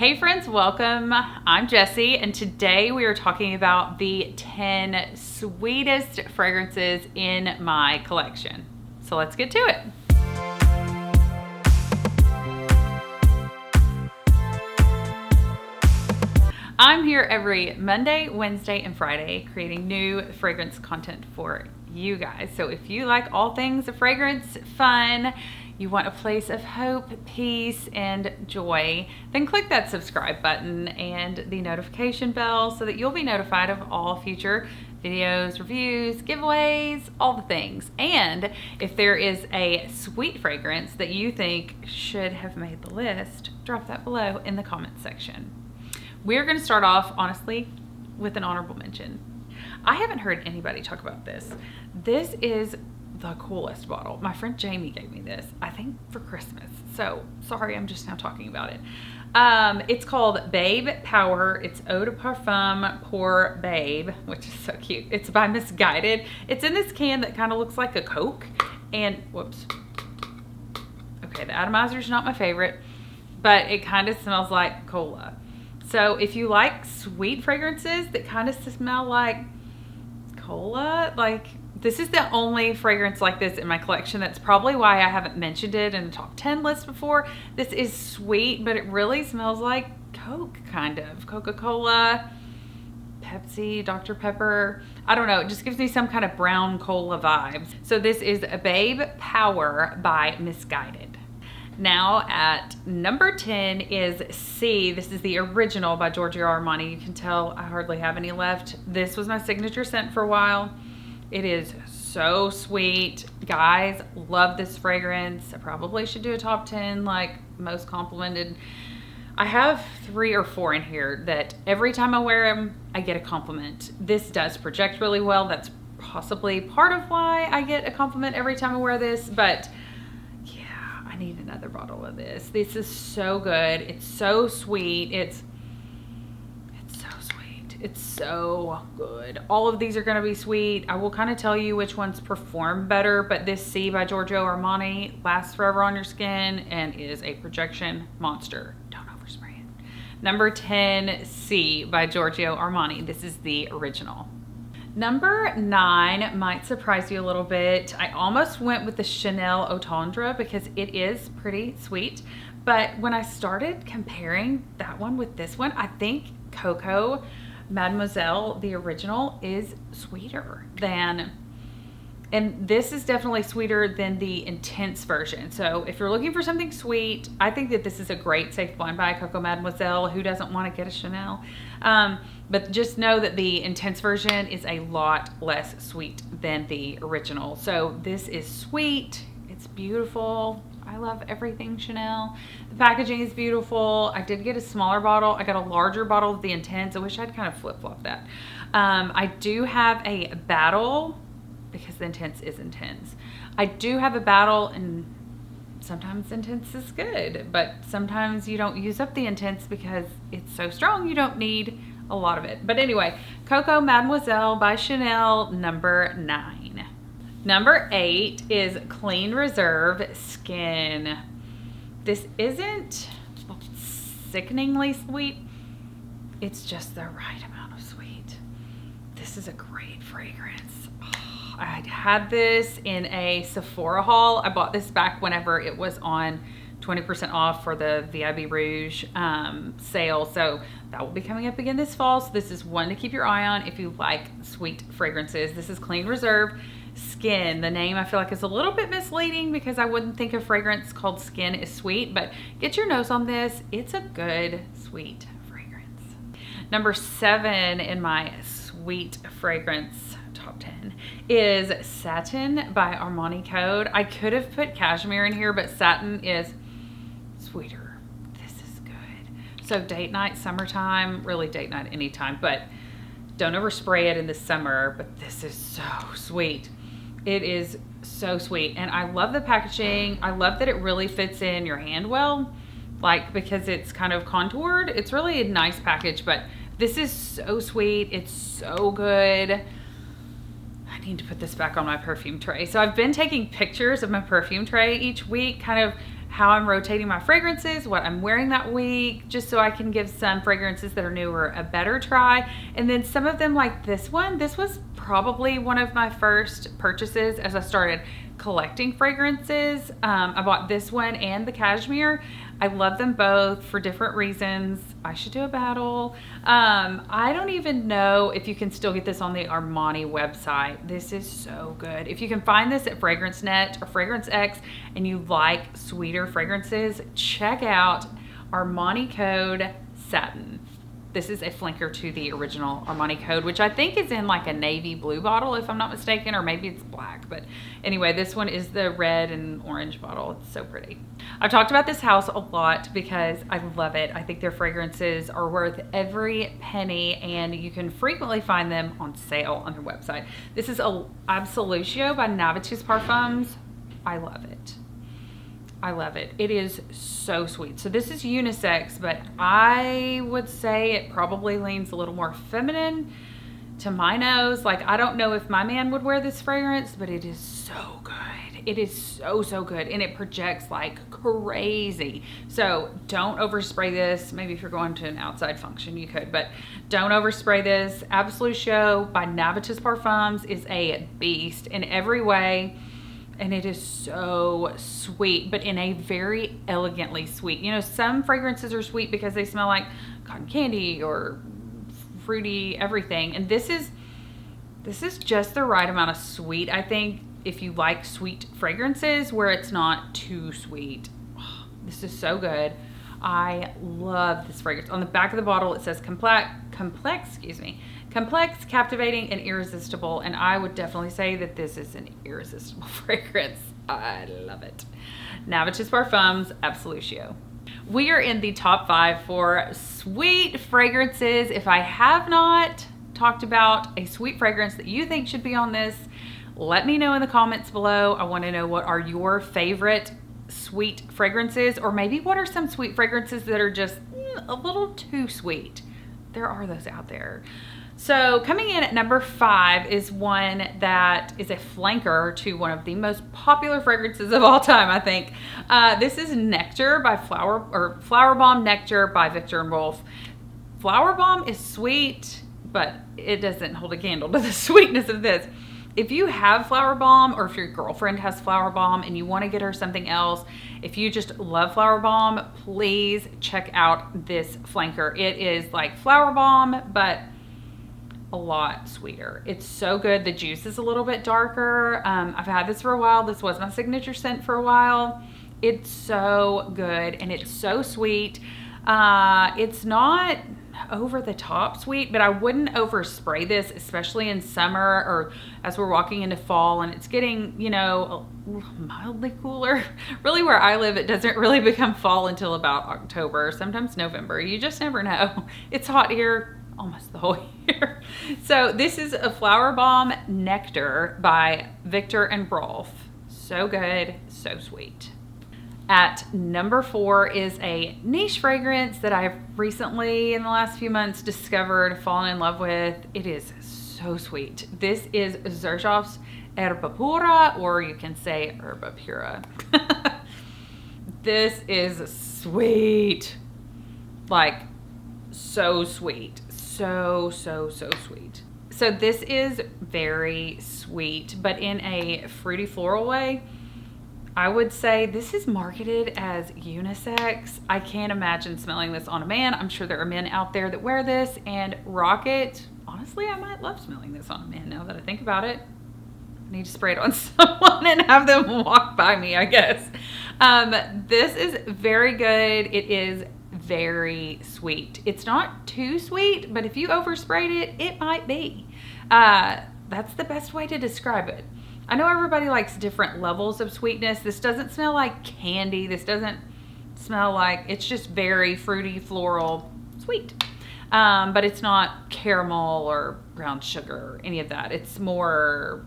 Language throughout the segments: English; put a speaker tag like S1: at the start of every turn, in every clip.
S1: Hey friends, welcome. I'm Jessi, and today we are talking about the 10 sweetest fragrances in my collection. So let's get to it. I'm here every Monday, Wednesday, and Friday creating new fragrance content for you guys. So if you like all things fragrance, fun, you want a place of hope, peace, and joy, then click that subscribe button and the notification bell so that you'll be notified of all future videos, reviews, giveaways, all the things. And if there is a sweet fragrance that you think should have made the list, drop that below in the comment section. We're going to start off, honestly, with an honorable mention. I haven't heard anybody talk about this. This is the coolest bottle. My friend Jamie gave me this, I think for Christmas. So sorry, I'm just now talking about it. It's called Babe Power. It's Eau de Parfum Pour Babe, which is so cute. It's by Misguided. It's in this can that kind of looks like a Coke. And whoops. Okay, the atomizer's not my favorite, but it kind of smells like cola. So if you like sweet fragrances that kind of smell like cola, like this is the only fragrance like this in my collection. That's probably why I haven't mentioned it in the top 10 list before. This is sweet, but it really smells like Coke, kind of. Coca-Cola, Pepsi, Dr. Pepper. I don't know. It just gives me some kind of brown cola vibes. So this is a Babe Power by Misguided. Now at number 10 is C. This is the original by Giorgio Armani. You can tell I hardly have any left. This was my signature scent for a while. It is so sweet. Guys, love this fragrance. I probably should do a top 10, like most complimented. I have 3 or 4 in here that every time I wear them, I get a compliment. This does project really well. That's possibly part of why I get a compliment every time I wear this, but I need another bottle of this. This is so good. It's so sweet. It's so sweet. It's so good. All of these are going to be sweet. I will kind of tell you which ones perform better, but this C by Giorgio Armani lasts forever on your skin and is a projection monster. Don't overspray it. Number 10, C by Giorgio Armani. This is the original. Number 9 might surprise you a little bit. I almost went with the Chanel Eau Tendre because it is pretty sweet. But when I started comparing that one with this one, I think Coco Mademoiselle, the original, is sweeter than, and this is definitely sweeter than the intense version. So if you're looking for something sweet, I think that this is a great safe blind buy, Coco Mademoiselle. Who doesn't want to get a Chanel? But just know that the intense version is a lot less sweet than the original. So this is sweet. It's beautiful. I love everything Chanel. The packaging is beautiful. I did get a smaller bottle. I got a larger bottle of the intense. I wish I'd kind of flip-flop that. I do have a battle because the intense is intense. I do have a battle, and sometimes intense is good, but sometimes you don't use up the intense because it's so strong you don't need a lot of it. But anyway, Coco Mademoiselle by Chanel, number 9. Number 8 is Clean Reserve Skin. This isn't sickeningly sweet. It's just the right amount of sweet. This is a great fragrance. I had this in a Sephora haul. I bought this back whenever it was on 20% off for the VIB Rouge sale. So that will be coming up again this fall. So this is one to keep your eye on if you like sweet fragrances. This is Clean Reserve Skin. The name I feel like is a little bit misleading because I wouldn't think a fragrance called Skin is sweet, but get your nose on this. It's a good sweet fragrance. Number 7 in my sweet fragrance top 10 is Satin by Armani Code. I could have put cashmere in here, but satin is sweeter. This is good. So date night, summertime, really date night anytime, but don't overspray it in the summer. But this is so sweet. It is so sweet. And I love the packaging. I love that it really fits in your hand well, like because it's kind of contoured. It's really a nice package, but this is so sweet. It's so good. I need to put this back on my perfume tray. So I've been taking pictures of my perfume tray each week, kind of how I'm rotating my fragrances, what I'm wearing that week, just so I can give some fragrances that are newer a better try. And then some of them, like this one, this was probably one of my first purchases as I started collecting fragrances. I bought this one and the cashmere. I love them both for different reasons. I should do a battle. I don't even know if you can still get this on the Armani website. This is so good. If you can find this at Fragrance Net or Fragrance X and you like sweeter fragrances, check out Armani Code Satin. This is a flanker to the original Armani Code, which I think is in like a navy blue bottle, if I'm not mistaken, or maybe it's black. But anyway, this one is the red and orange bottle. It's so pretty. I've talked about this house a lot because I love it. I think their fragrances are worth every penny, and you can frequently find them on sale on their website. This is Absolutio by Navitus Parfums. I love it. I love it. It is so sweet. So this is unisex, but I would say it probably leans a little more feminine to my nose. Like, I don't know if my man would wear this fragrance, but it is so good. It is so good, and it projects like crazy. So don't overspray this. Maybe if you're going to an outside function, you could, but don't overspray this. Absolutio by Navitus Parfums is a beast in every way. And it is so sweet, but in a very elegantly sweet. You know, some fragrances are sweet because they smell like cotton candy or fruity everything. And this is just the right amount of sweet, I think, if you like sweet fragrances where it's not too sweet. Oh, this is so good. I love this fragrance. On the back of the bottle, it says complex, captivating, and irresistible. And I would definitely say that this is an irresistible fragrance. I love it. Navitus Parfums, Absolutio. We are in the top 5 for sweet fragrances. If I have not talked about a sweet fragrance that you think should be on this, let me know in the comments below. I want to know what are your favorite sweet fragrances, or maybe what are some sweet fragrances that are just a little too sweet. There are those out there. So coming in at number 5 is one that is a flanker to one of the most popular fragrances of all time, I think. This is Nectar by Flower Bomb Nectar by Viktor and Rolf. Flower Bomb is sweet, but it doesn't hold a candle to the sweetness of this. If you have Flower Bomb, or if your girlfriend has Flower Bomb and you want to get her something else, if you just love Flower Bomb, please check out this flanker. It is like Flower Bomb, but a lot sweeter. It's so good. The juice is a little bit darker. I've had this for a while. This was my signature scent for a while. It's so good, and it's so sweet. It's not over the top sweet, but I wouldn't overspray this, especially in summer or as we're walking into fall and it's getting, you know, mildly cooler. Really, where I live, it doesn't really become fall until about October, sometimes November. You just never know. It's hot here almost the whole year. So this is a Flower Bomb Nectar by Viktor and Rolf. So good, so sweet. At number 4 is a niche fragrance that I've recently, in the last few months, discovered, fallen in love with. It is so sweet. This is Xerjoff's Erba Pura, or you can say Erba Pura. This is sweet. Like, so sweet. So sweet. So this is very sweet, but in a fruity floral way. I would say this is marketed as unisex. I can't imagine smelling this on a man. I'm sure there are men out there that wear this and rock it. Honestly, I might love smelling this on a man now that I think about it. I need to spray it on someone and have them walk by me, I guess. This is very good. It is very sweet. It's not too sweet, but if you oversprayed it, it might be. That's the best way to describe it. I know everybody likes different levels of sweetness. This doesn't smell like candy. This doesn't smell like, it's just very fruity, floral, sweet. But it's not caramel or brown sugar or any of that. It's more,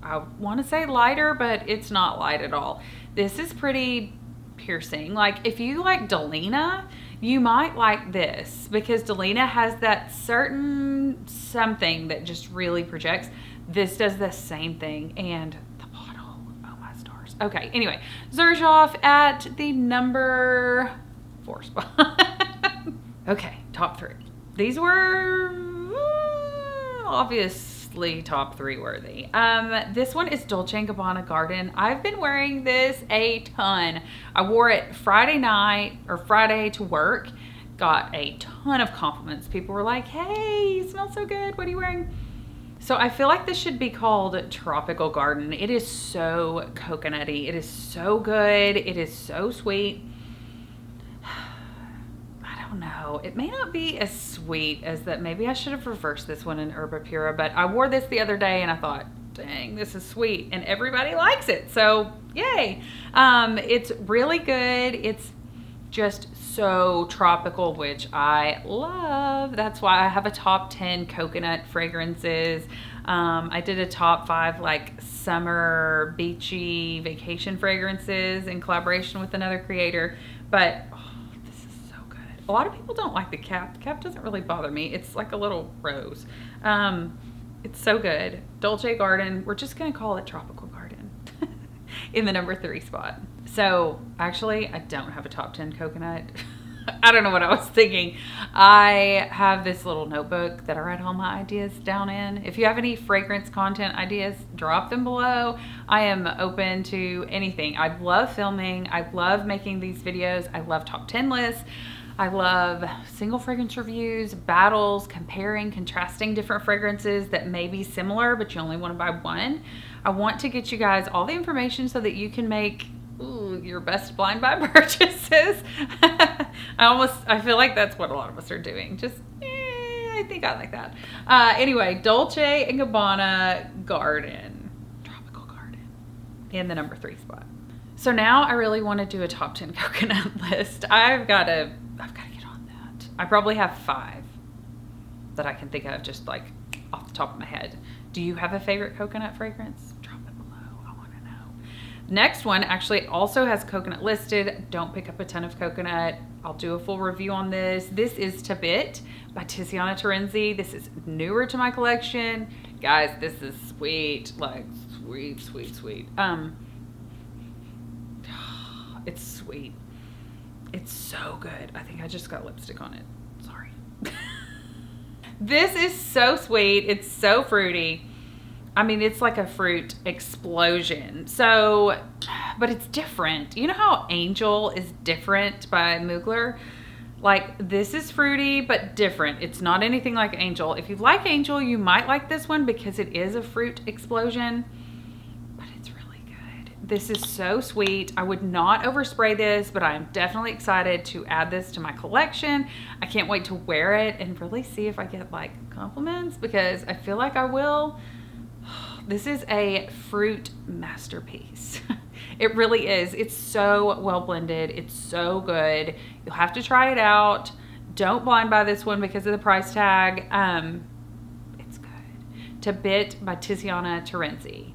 S1: I want to say lighter, but it's not light at all. This is pretty piercing. Like, if you like Delina, you might like this because Delina has that certain something that just really projects. This does the same thing, and the bottle, oh my stars. Okay, anyway, Xerjoff at the number 4 spot. Okay, top 3. These were obviously top 3 worthy. This one is Dolce & Gabbana Garden. I've been wearing this a ton. I wore it Friday night or Friday to work. Got a ton of compliments. People were like, hey, you smell so good. What are you wearing? So I feel like this should be called Tropical Garden. It is so coconutty. It is so good. It is so sweet. I don't know. It may not be as sweet as that. Maybe I should have reversed this one in Herba Pura, but I wore this the other day and I thought, dang, this is sweet. And everybody likes it. So yay. It's really good. It's just so tropical, which I love. That's why I have a top 10 coconut fragrances. I did a top 5 like summer beachy vacation fragrances in collaboration with another creator. But oh, this is so good. A lot of people don't like the cap. The cap doesn't really bother me. It's like a little rose. It's so good. Dolce Garden. We're just gonna call it Tropical Garden in the number 3 spot. So actually, I don't have a top 10 coconut. I don't know what I was thinking. I have this little notebook that I write all my ideas down in. If you have any fragrance content ideas, drop them below. I am open to anything. I love filming. I love making these videos. I love top 10 lists. I love single fragrance reviews, battles, comparing, contrasting different fragrances that may be similar, but you only want to buy one. I want to get you guys all the information so that you can make your best blind buy purchases. I feel like that's what a lot of us are doing. Just, I think I like that. Anyway, Dolce & Gabbana Garden, Tropical Garden, in the number 3 spot. So now I really want to do a top 10 coconut list. I've got to get on that. I probably have 5 that I can think of just like off the top of my head. Do you have a favorite coconut fragrance? Drop it below. I want to know. Next one actually also has coconut listed. Don't pick up a ton of coconut. I'll do a full review on this. This is Tibet by Tiziana Terenzi. This is newer to my collection. Guys, this is sweet. Like sweet, sweet, sweet. It's sweet. It's so good. I think I just got lipstick on it. Sorry. This is so sweet. It's so fruity. I mean, it's like a fruit explosion. So, but it's different. You know how Angel is different by Mugler? Like, this is fruity, but different. It's not anything like Angel. If you like Angel, you might like this one because it is a fruit explosion. But it's really good. This is so sweet. I would not overspray this, but I'm definitely excited to add this to my collection. I can't wait to wear it and really see if I get like compliments because I feel like I will. This is a fruit masterpiece. It really is. It's so well blended. It's so good. You'll have to try it out. Don't blind buy this one because of the price tag. It's good. Tibet by Tiziana Terenzi.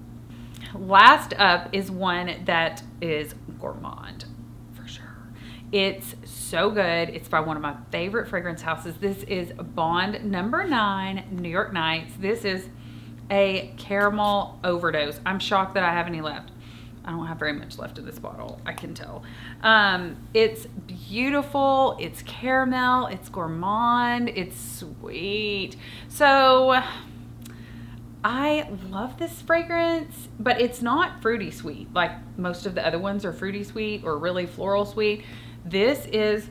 S1: Last up is one that is gourmand for sure. It's so good. It's by one of my favorite fragrance houses. This is Bond number 9, New York Nights. This is a caramel overdose. I'm shocked that I have any left. I don't have very much left in this bottle, I can tell. It's beautiful, it's caramel, it's gourmand, it's sweet. So I love this fragrance, but it's not fruity sweet. Like most of the other ones are fruity sweet or really floral sweet. This is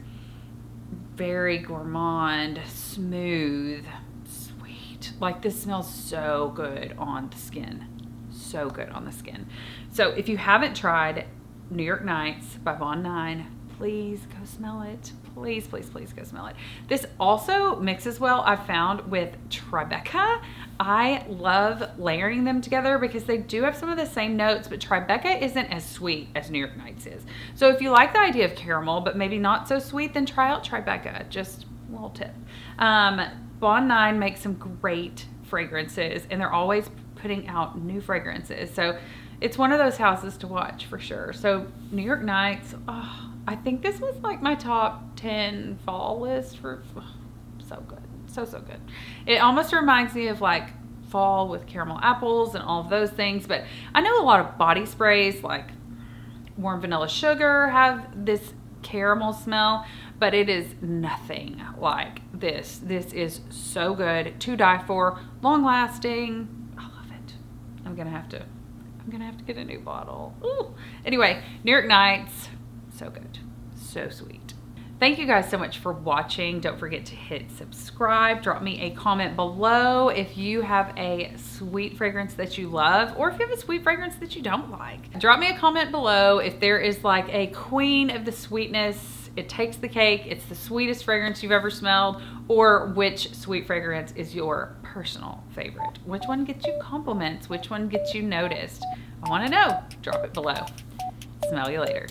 S1: very gourmand, smooth, sweet. Like this smells so good on the skin. So good on the skin. So if you haven't tried New York Nights by Bond 9, please go smell it. Please, please, please go smell it. This also mixes well, I found, with Tribeca. I love layering them together because they do have some of the same notes, but Tribeca isn't as sweet as New York Nights is. So if you like the idea of caramel, but maybe not so sweet, then try out Tribeca. Just a little tip. Bond 9 makes some great fragrances, and they're always putting out new fragrances. So it's one of those houses to watch for sure. So New York Nights, oh, I think this was like my top 10 fall list for, so good. So good. It almost reminds me of like fall with caramel apples and all of those things. But I know a lot of body sprays like warm vanilla sugar have this caramel smell, but it is nothing like this. This is so good, to die for, long lasting. I love it. I'm gonna have to get a new bottle. Ooh. Anyway, New York Nights, so good, so sweet. Thank you guys so much for watching. Don't forget to hit subscribe. Drop me a comment below if you have a sweet fragrance that you love, or if you have a sweet fragrance that you don't like. Drop me a comment below if there is like a queen of the sweetness. It takes the cake. It's the sweetest fragrance you've ever smelled, or which sweet fragrance is your personal favorite. Which one gets you compliments? Which one gets you noticed? I want to know. Drop it below. Smell you later.